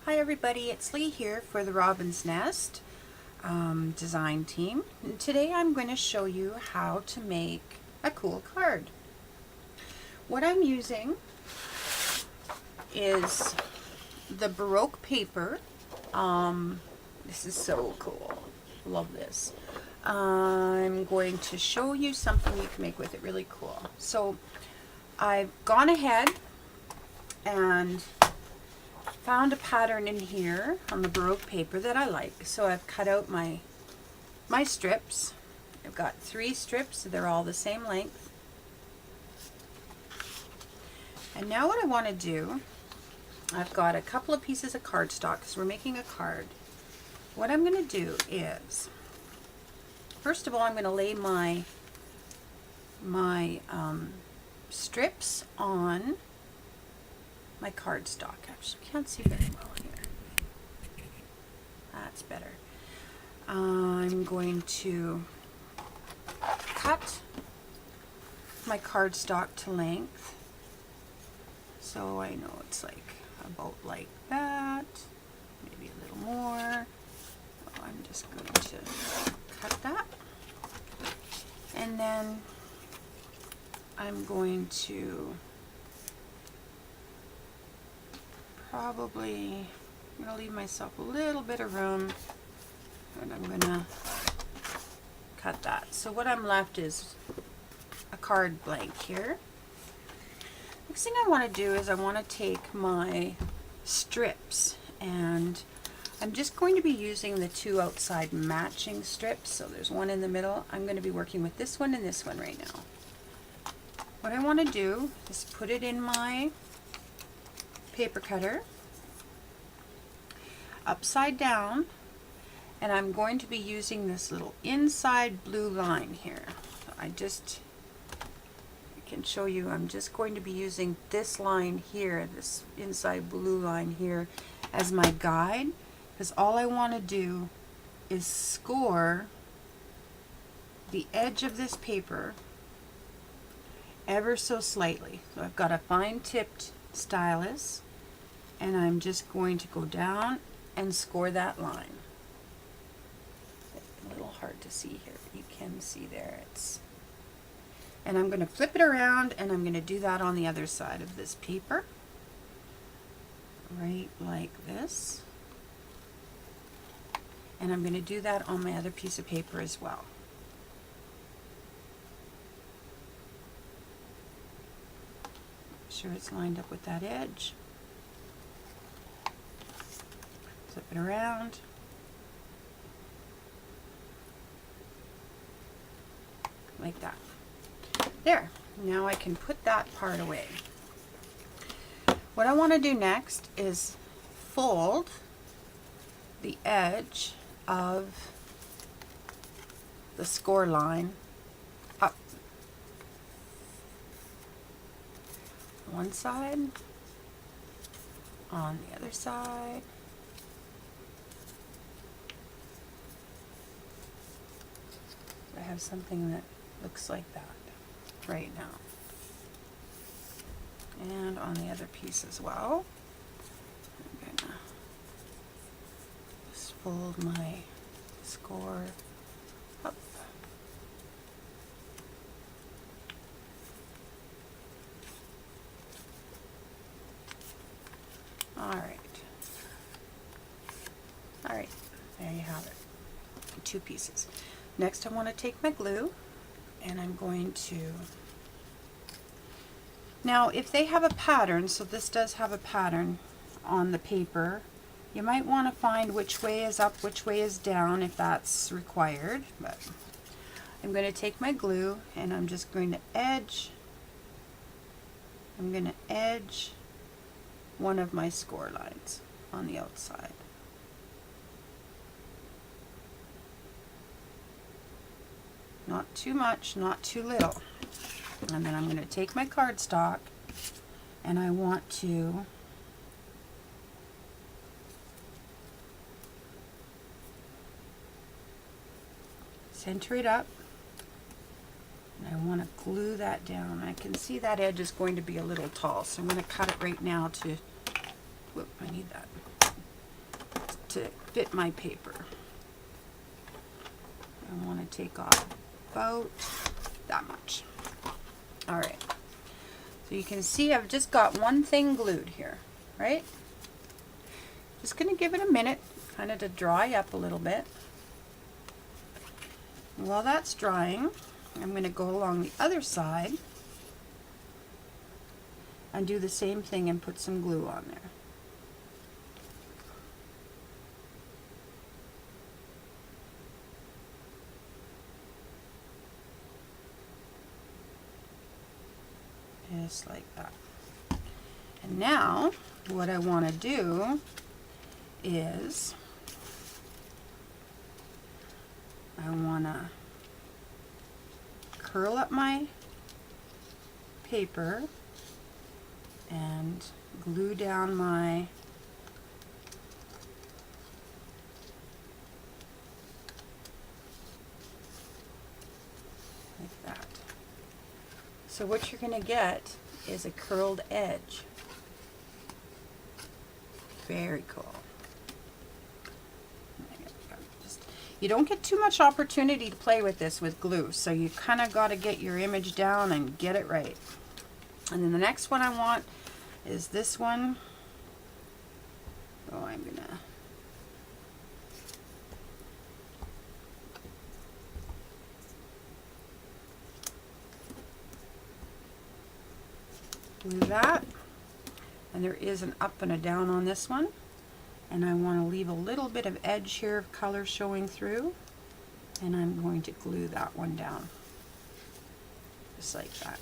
Hi everybody, it's Lee here for the Robin's Nest design team. And today I'm going to show you how to make a cool card. What I'm using is the Baroque paper. This is so cool. Love this. I'm going to show you something you can make with it really cool. So I've gone ahead and found a pattern in here on the Baroque paper that I like. So I've cut out my strips. I've got 3 strips, so they're all the same length. And now what I want to do, I've got a couple of pieces of cardstock because we're making a card. What I'm going to do is, first of all, I'm going to lay my strips on my cardstock. Actually, can't see very well here. That's better. I'm going to cut my cardstock to length, so I know it's like about like that, maybe a little more. So I'm just going to cut that, and then I'm going to I'm going to leave myself a little bit of room, and I'm going to cut that. So what I'm left is a card blank here. Next thing I want to do is I want to take my strips, and I'm just going to be using the 2 outside matching strips. So there's one in the middle. I'm going to be working with this one and this one right now. What I want to do is put it in my paper cutter upside down, and I'm going to be using this little inside blue line here. I can show you, I'm just going to be using this line here, this inside blue line here, as my guide, because all I want to do is score the edge of this paper ever so slightly. So I've got a fine tipped stylus, and I'm just going to go down and score that line. A little hard to see here, but you can see there. And I'm going to flip it around, and I'm going to do that on the other side of this paper, right like this. And I'm going to do that on my other piece of paper as well. Make sure it's lined up with that edge. Flip it around. Like that. There. Now I can put that part away. What I want to do next is fold the edge of the score line up one side, on the other side. I have something that looks like that right now. And on the other piece as well. I'm going to just fold my score up. Alright. Alright, there you have it. 2 pieces. Next I want to take my glue, and I'm going to, now if they have a pattern, so this does have a pattern on the paper, you might want to find which way is up, which way is down if that's required. But I'm going to take my glue, and I'm just going to edge, one of my score lines on the outside. Not too much, not too little. And then I'm going to take my cardstock, and I want to center it up, and I want to glue that down. I can see that edge is going to be a little tall, so I'm going to cut it right now to, whoop, I need that. to fit my paper. I want to take off about that much. All right. So you can see I've just got one thing glued here, right? Just going to give it a minute, kind of to dry up a little bit. And while that's drying, I'm going to go along the other side and do the same thing and put some glue on there. Just like that. And now what I want to do is I want to curl up my paper and glue down my like that. So what you're going to get is a curled edge. Very cool. You don't get too much opportunity to play with this with glue, so you kind of got to get your image down and get it right. And then the next one I want is this one. Oh, I'm gonna glue that. And there is an up and a down on this one. And I want to leave a little bit of edge here of color showing through. And I'm going to glue that one down. Just like that.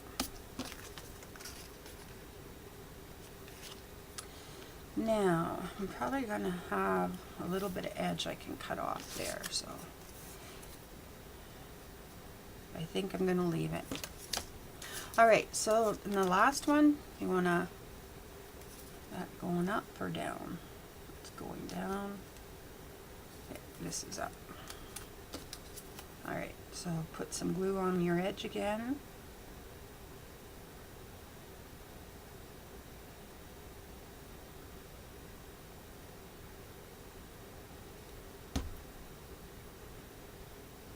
Now, I'm probably going to have a little bit of edge I can cut off there. So I think I'm going to leave it. Alright, so in the last one, you want to, that going up or down? It's going down. Okay, this is up. Alright, so put some glue on your edge again.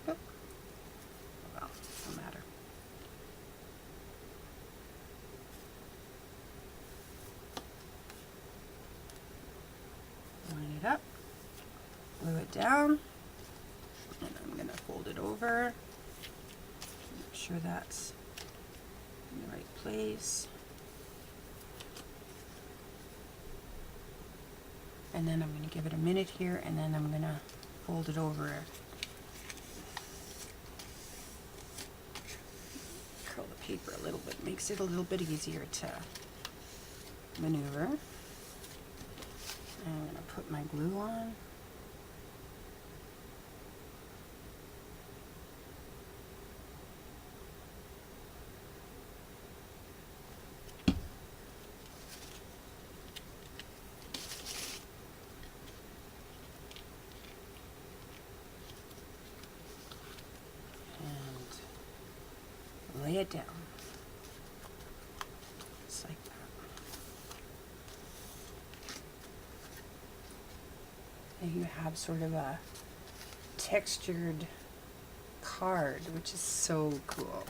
Oop. Well, no matter. Line it up, glue it down, and I'm going to fold it over, make sure that's in the right place, and then I'm going to give it a minute here, and then I'm going to fold it over, curl the paper a little bit, makes it a little bit easier to maneuver. I'm going to put my glue on. And lay it down. Just like that. And you have sort of a textured card, which is so cool.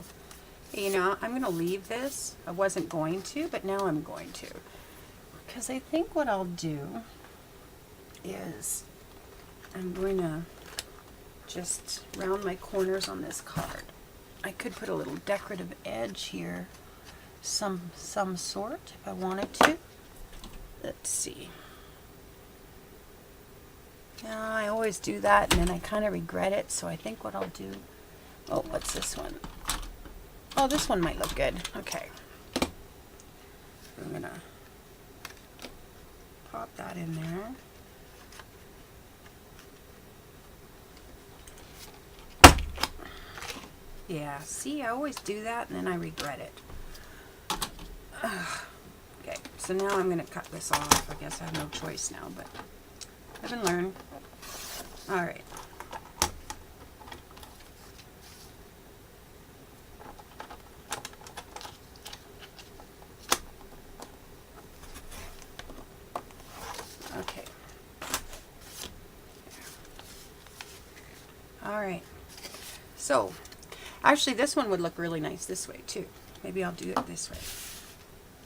You know, I'm going to leave this. I wasn't going to, but now I'm going to. Because I think what I'll do is I'm going to just round my corners on this card. I could put a little decorative edge here, some sort, if I wanted to. Let's see. Yeah, I always do that, and then I kind of regret it, so I think what I'll do... Oh, what's this one? Oh, this one might look good. Okay. I'm going to pop that in there. Yeah, see, I always do that, and then I regret it. Okay, so now I'm going to cut this off. I guess I have no choice now, but live and learn. All right. Okay. So, actually this one would look really nice this way too. Maybe I'll do it this way.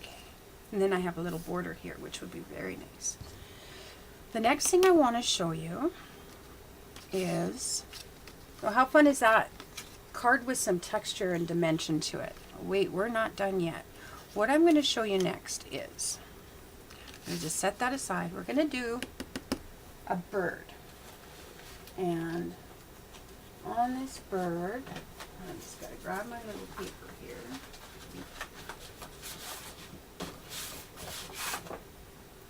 Okay. And then I have a little border here, which would be very nice. The next thing I want to show you is, well, how fun is that? Card with some texture and dimension to it. Wait, we're not done yet. What I'm going to show you next is, I'm going to just set that aside. We're going to do a bird. And on this bird, I just got to grab my little paper here.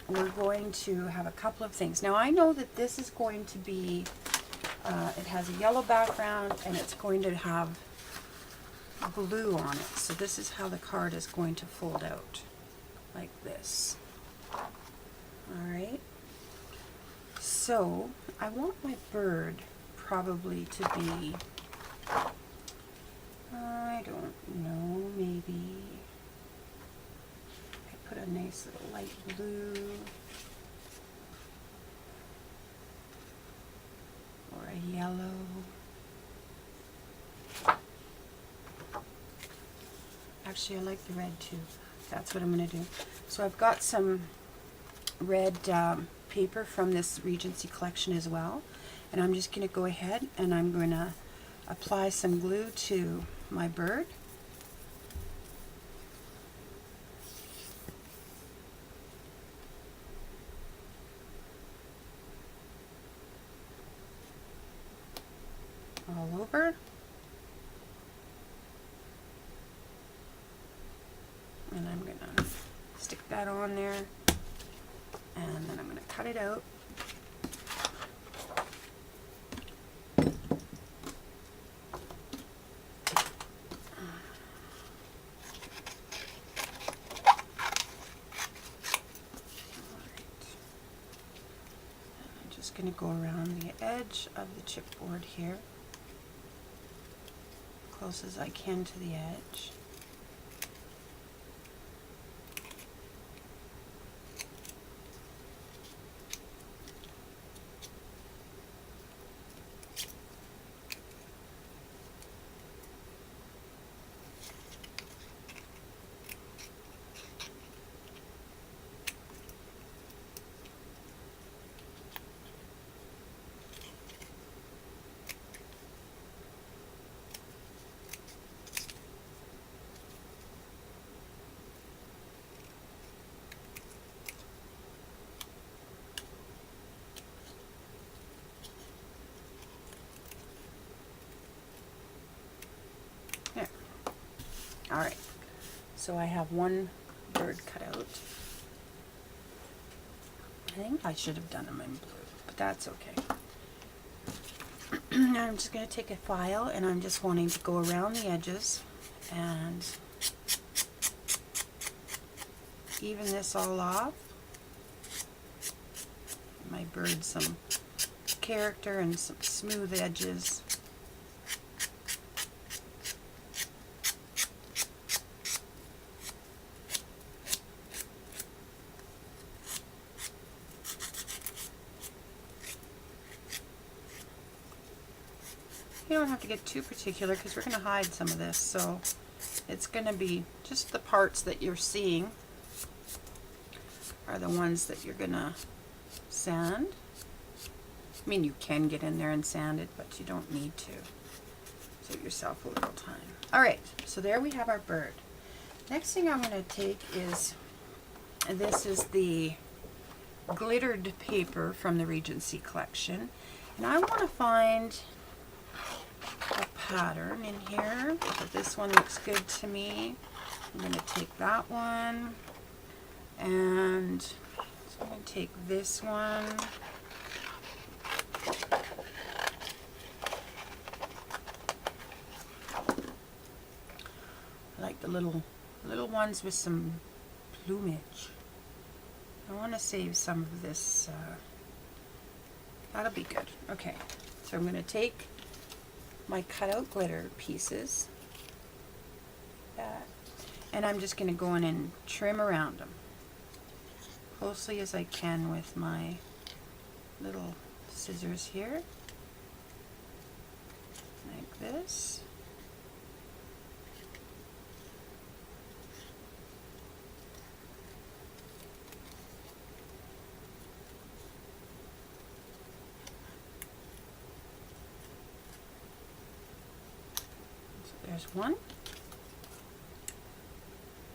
We're going to have a couple of things. Now I know that this is going to be, it has a yellow background and it's going to have blue on it. So this is how the card is going to fold out, like this. Alright. So I want my bird probably to be, I don't know, maybe I put a nice little light blue or a yellow. Actually, I like the red too. That's what I'm going to do. So I've got some red paper from this Regency collection as well. And I'm just going to go ahead and I'm going to apply some glue to my bird. All over. And I'm going to stick that on there. And then I'm going to cut it out. Going to go around the edge of the chipboard here, close as I can to the edge. There. All right. So I have one bird cut out. I think I should have done them in blue, but that's okay. Now I'm just going to take a file and I'm just wanting to go around the edges and even this all off. Give my bird some character and some smooth edges. You don't have to get too particular because we're going to hide some of this, so it's going to be just the parts that you're seeing are the ones that you're going to sand. I mean, you can get in there and sand it, but you don't need to. Save yourself a little time. Alright, so there we have our bird. Next thing I'm going to take is, and this is the glittered paper from the Regency collection, and I want to find a pattern in here, but this one looks good to me. I'm going to take that one, and so I'm going to take this one, I like the little ones with some plumage. I want to save some of this, that'll be good. Okay, so I'm going to take my cutout glitter pieces, and I'm just going to go in and trim around them closely as I can with my little scissors here, like this. So there's one.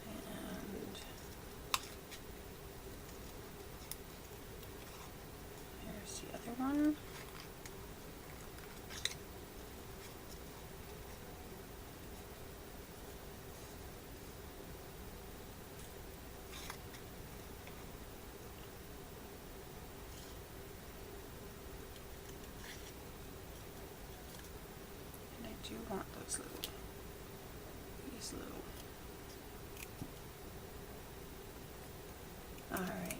And here's the other one. Do you want these little, all right.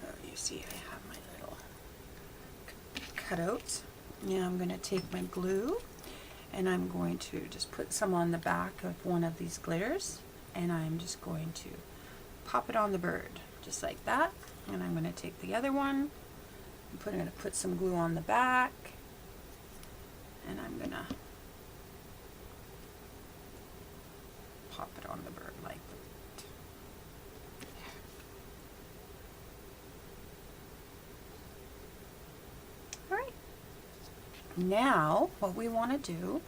Oh, you see I have my little cutouts. Now I'm going to take my glue and I'm going to just put some on the back of one of these glitters, and I'm just going to pop it on the bird, just like that. And I'm going to take the other one, I'm going to put some glue on the back, and I'm going to pop it on the bird like that. All right. Now what we want to do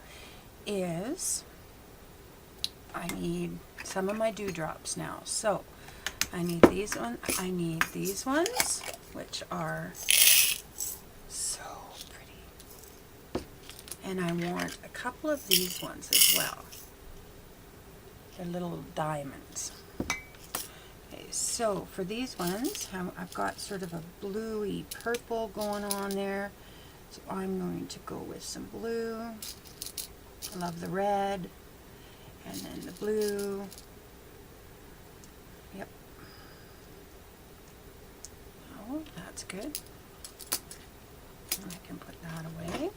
is I need some of my dewdrops now. So I need these ones, which are so pretty. And I want a couple of these ones as well. They're little diamonds. Okay, so for these ones, I've got sort of a bluey purple going on there. So I'm going to go with some blue. I love the red. And then the blue. Yep. Oh, that's good. I can put that away.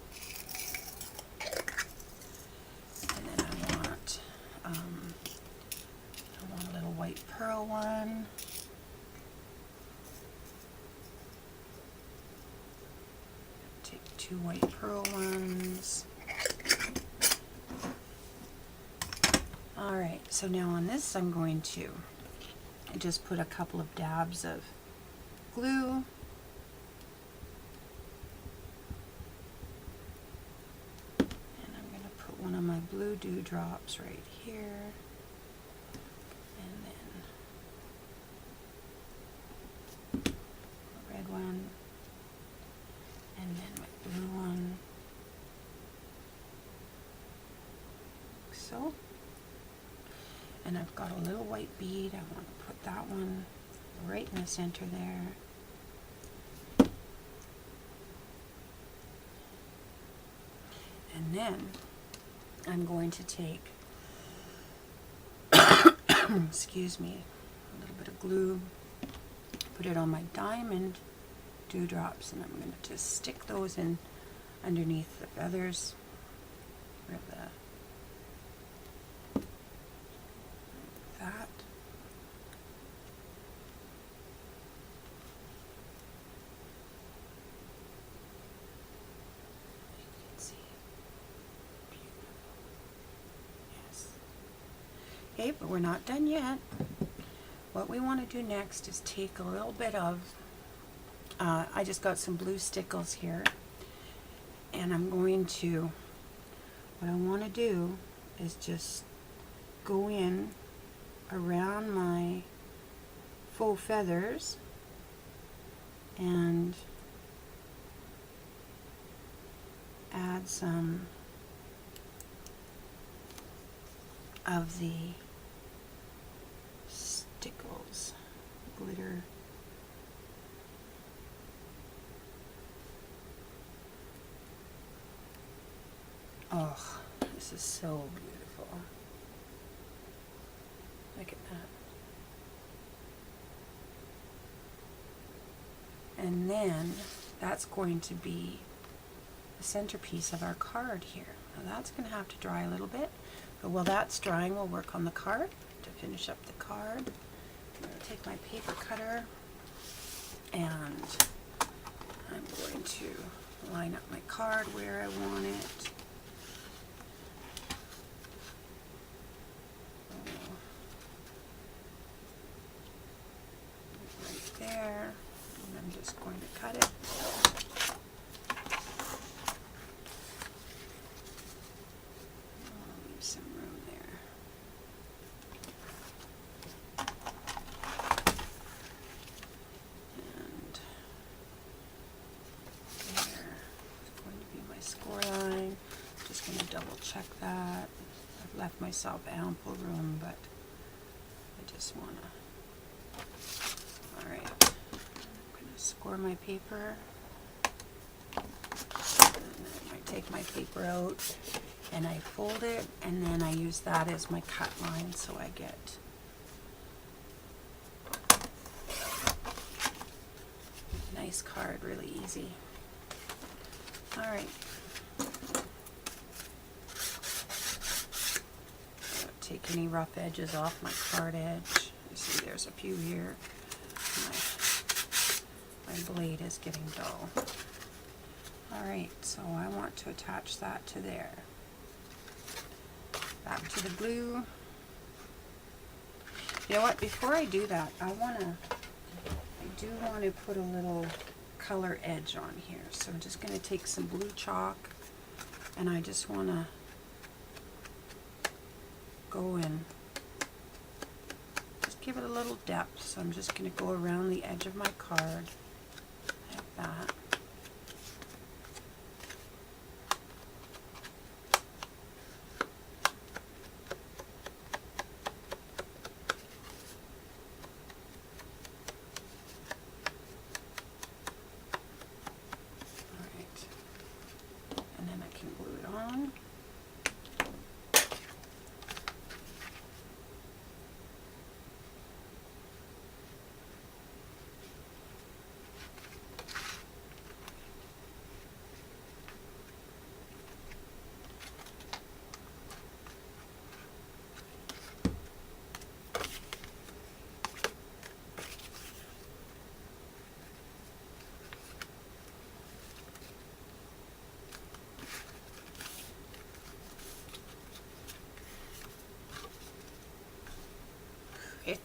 And then I want a little white pearl one. Take two white pearl ones. Alright, so now on this I'm going to just put a couple of dabs of glue. And I'm going to put one of my blue dewdrops right here. And then a red one. And then my blue one. Like so. And I've got a little white bead. I want to put that one right in the center there. And then I'm going to take, excuse me, a little bit of glue, put it on my diamond dewdrops, and I'm going to just stick those in underneath the feathers where that. You can see it. Beautiful. Yes. Okay, but we're not done yet. What we want to do next is take a little bit of, I just got some blue stickles here, and I'm going to, what I want to do is just go in around my faux feathers and add some of the stickles, glitter. Oh, this is so beautiful. Look at that. And then that's going to be the centerpiece of our card here. Now that's going to have to dry a little bit, but while that's drying, we'll work on the card to finish up the card. I'm going to take my paper cutter and I'm going to line up my card where I want it. Right there. And I'm just going to cut it. I'll leave some room there. And there is going to be my score line. Just going to double check that. I've left myself ample room, but I just want to. Alright, I'm going to score my paper. And then I take my paper out and I fold it, and then I use that as my cut line, so I get a nice card, really easy. Alright. Take any rough edges off my card edge. You see there's a few here. My blade is getting dull. Alright, so I want to attach that to there. Back to the glue. You know what, before I do that, I do want to put a little color edge on here. So I'm just going to take some blue chalk, and I just want to go in, just give it a little depth. So I'm just going to go around the edge of my card like that. All right, and then I can glue it on.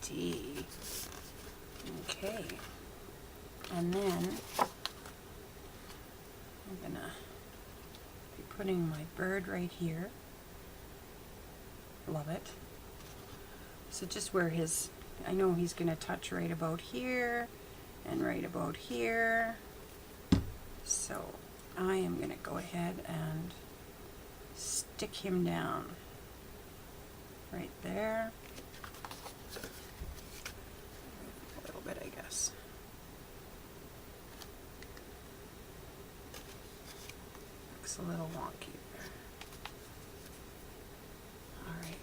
Pretty. Okay. And then I'm gonna be putting my bird right here. Love it. So just where his, I know he's gonna touch right about here and right about here. So I am gonna go ahead and stick him down right there. A little bit, I guess. Looks a little wonky there. Alright.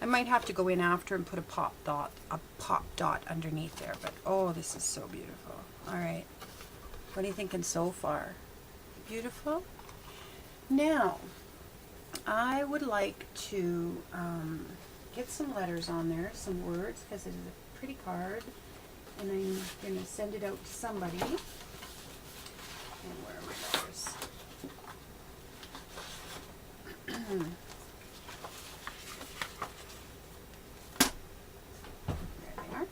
I might have to go in after and put a pop dot underneath there, but oh, this is so beautiful. Alright. What are you thinking so far? Beautiful? Now, I would like to get some letters on there, some words, because it is a pretty card, and I'm going to send it out to somebody. And where are my letters? There they are.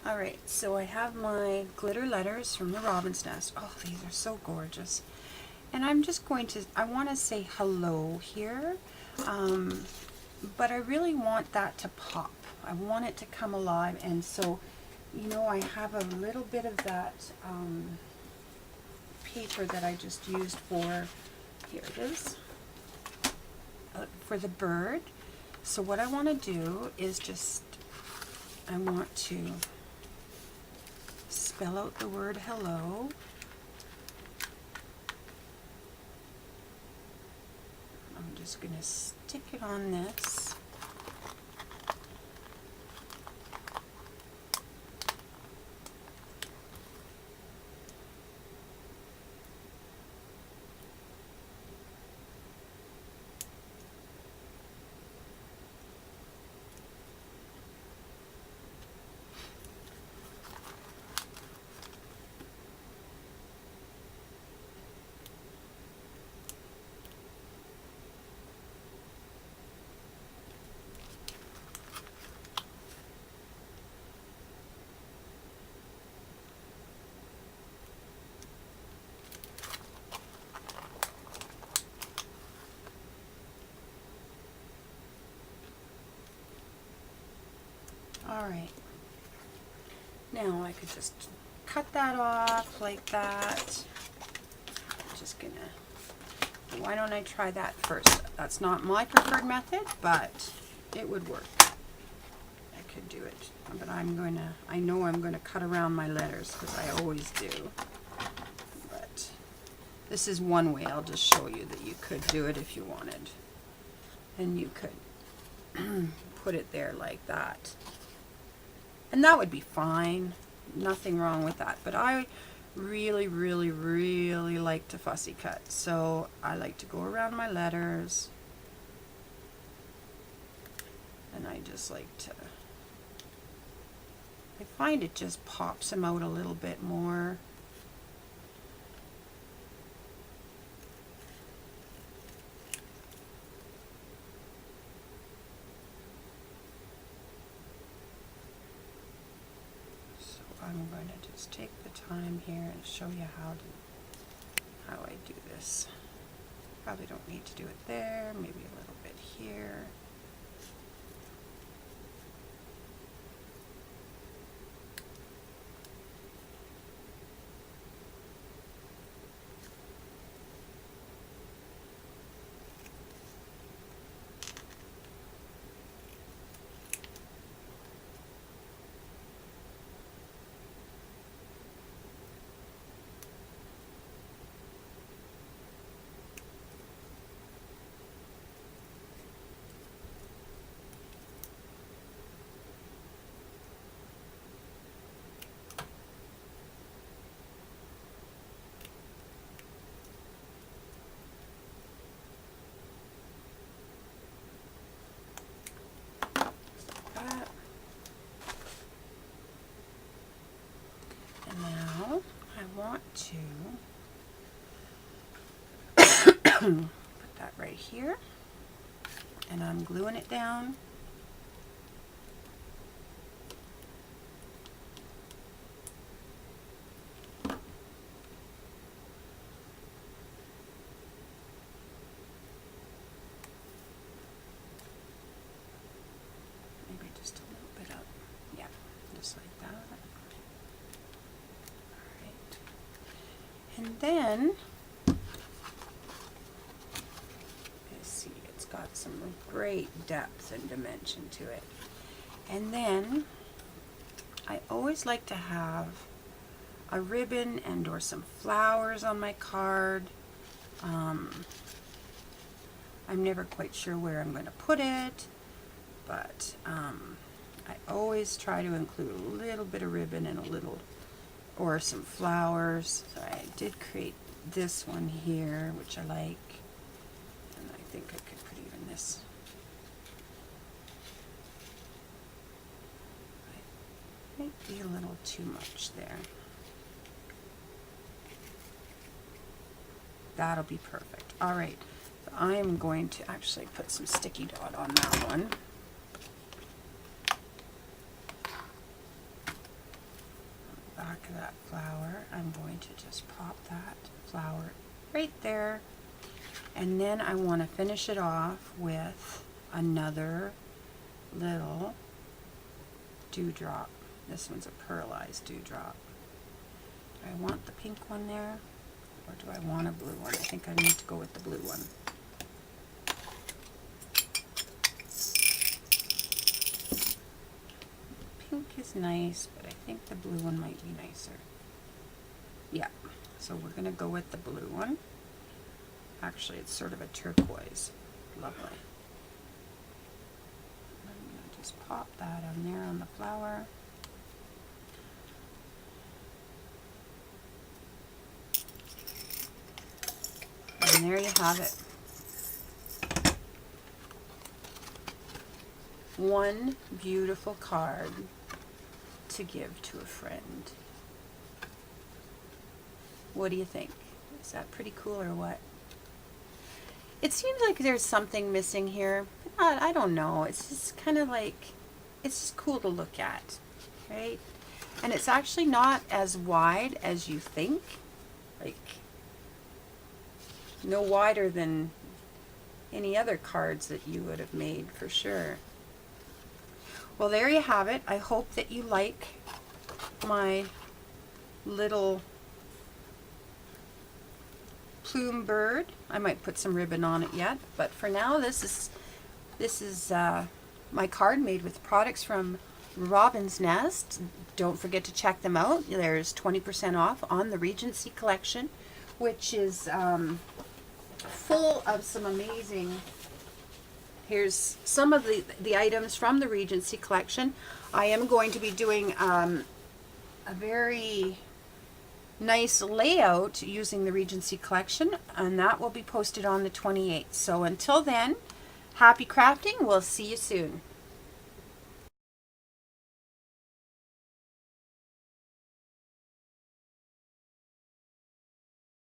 Alright, so I have my glitter letters from the Robin's Nest. Oh, these are so gorgeous. And I'm just going to, I want to say hello here, but I really want that to pop. I want it to come alive, and so, you know, I have a little bit of that paper that I just used for, here it is, for the bird. So what I want to do is just, I want to spell out the word hello. I'm just going to stick it on this. Alright. Now I could just cut that off like that. I'm just gonna, why don't I try that first? That's not my preferred method, but it would work. I could do it, but I know I'm gonna cut around my letters because I always do. But this is one way. I'll just show you that you could do it if you wanted. And you could put it there like that. And that would be fine. Nothing wrong with that. But I really, really, really like to fussy cut. So I like to go around my letters. And I just like to, I find it just pops them out a little bit more. I'm going to just take the time here and show you how I do this. Probably don't need to do it there, maybe a little bit here. Want to put that right here, and I'm gluing it down. Maybe just a little bit up, yeah, just like that. And then, let's see, it's got some great depth and dimension to it. And then, I always like to have a ribbon and or some flowers on my card. I'm never quite sure where I'm going to put it, but I always try to include a little bit of ribbon and a little or some flowers. So I did create this one here, which I like, and I think I could put even this. Might be a little too much there. That'll be perfect. All right, so I am going to actually put some sticky dot on that one. Back of that flower, I'm going to just pop that flower right there, and then I want to finish it off with another little dewdrop. This one's a pearlized dewdrop. Do I want the pink one there, or do I want a blue one? I think I need to go with the blue one. Pink is nice, but I think the blue one might be nicer. Yeah, so we're going to go with the blue one. Actually, it's sort of a turquoise. Lovely. I'm going to just pop that on there on the flower. And there you have it. One beautiful card to give to a friend. What do you think? Is that pretty cool or what? It seems like there's something missing here. I don't know. It's just kind of like, it's just cool to look at, right? And it's actually not as wide as you think. Like, no wider than any other cards that you would have made for sure. Well, there you have it. I hope that you like my little plume bird. I might put some ribbon on it yet, but for now, this is my card made with products from Robin's Nest. Don't forget to check them out. There's 20% off on the Regency collection, which is full of some amazing. Here's some of the items from the Regency collection. I am going to be doing a very nice layout using the Regency collection, and that will be posted on the 28th. So until then, happy crafting. We'll see you soon.